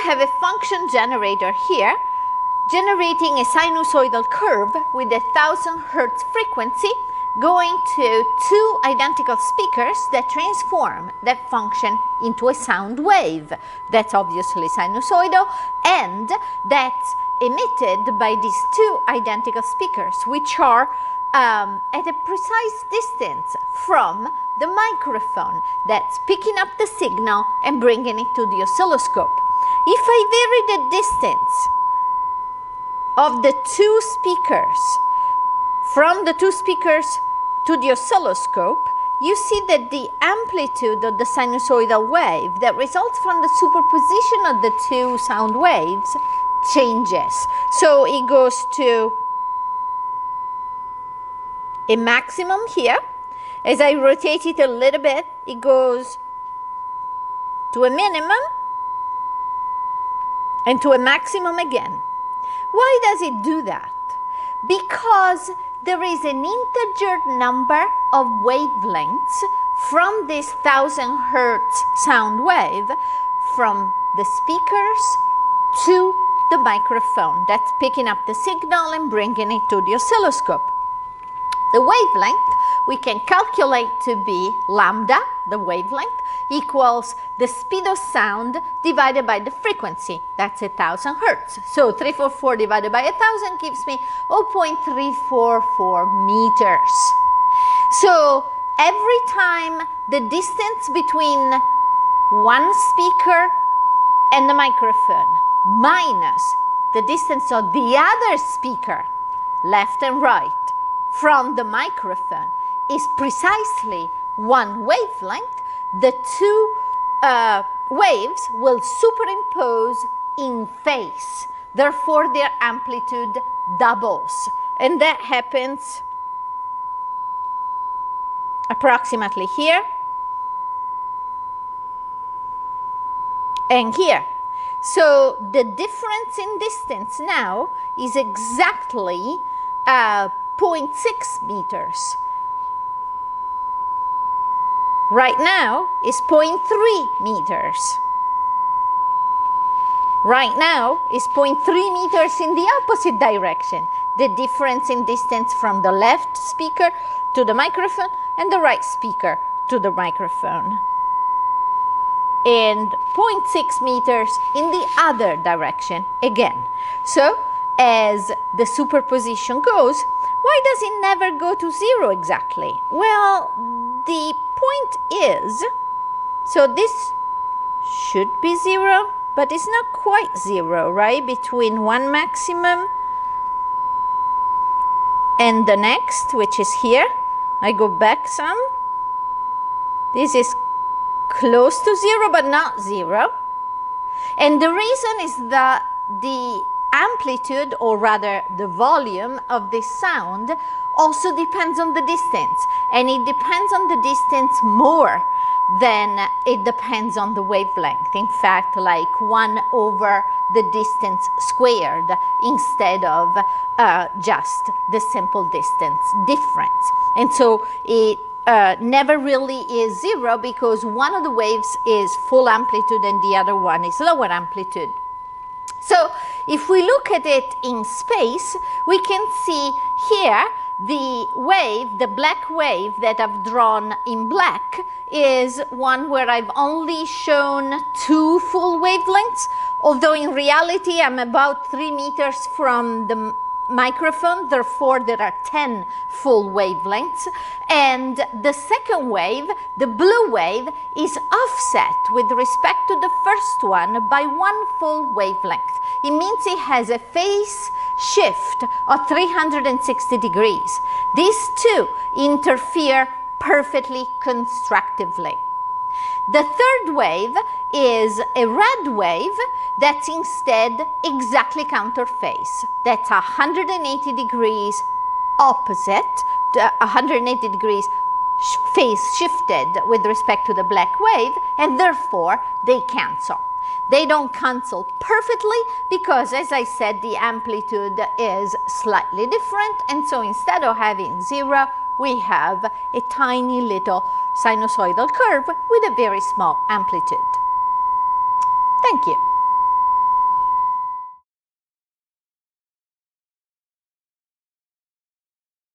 have a function generator here, generating a sinusoidal curve with 1,000 Hertz frequency going to two identical speakers that transform that function into a sound wave that's obviously sinusoidal and that's emitted by these two identical speakers, which are at a precise distance from the microphone that's picking up the signal and bringing it to the oscilloscope. If I vary the distance of the two speakers from the two speakers to the oscilloscope, you see that the amplitude of the sinusoidal wave that results from the superposition of the two sound waves changes. So it goes to a maximum here. As I rotate it a little bit, it goes to a minimum and to a maximum again. Why does it do that? Because there is an integer number of wavelengths from this 1,000 Hertz sound wave from the speakers to the microphone that's picking up the signal and bringing it to the oscilloscope. The wavelength we can calculate to be lambda, the wavelength, equals the speed of sound divided by the frequency. That's 1,000 Hertz. So 344 divided by 1,000 gives me 0.344 meters. So every time the distance between one speaker and the microphone minus the distance of the other speaker, left and right, from the microphone is precisely one wavelength, the two waves will superimpose in phase. Therefore, their amplitude doubles. And that happens approximately here and here. So the difference in distance now is exactly 0.6 meters. Right now is 0.3 meters. Right now is 0.3 meters in the opposite direction. The difference in distance from the left speaker to the microphone and the right speaker to the microphone. And 0.6 meters in the other direction again. So as the superposition goes, why does it never go to zero exactly? Well, the point is, so this should be zero, but it's not quite zero, right? Between one maximum and the next, which is here. I go back some. This is close to zero, but not zero. And the reason is that the amplitude, or rather the volume of this sound, also depends on the distance. And it depends on the distance more than it depends on the wavelength. In fact, like 1 over the distance squared instead of just the simple distance difference. And so it never really is zero because one of the waves is full amplitude and the other one is lower amplitude. So if we look at it in space, we can see here the wave, the black wave that I've drawn in black is one where I've only shown 2 full wavelengths, although in reality I'm about 3 meters from the microphone, therefore there are 10 full wavelengths. And the second wave, the blue wave, is offset with respect to the first one by 1 full wavelength. It means it has a phase shift of 360 degrees. These two interfere perfectly constructively. The third wave is a red wave that's instead exactly counterphase. That's 180 degrees opposite, 180 degrees phase shifted with respect to the black wave, and therefore they cancel. They don't cancel perfectly because, as I said, the amplitude is slightly different, and so instead of having 0, we have a tiny little sinusoidal curve with a very small amplitude. Thank you.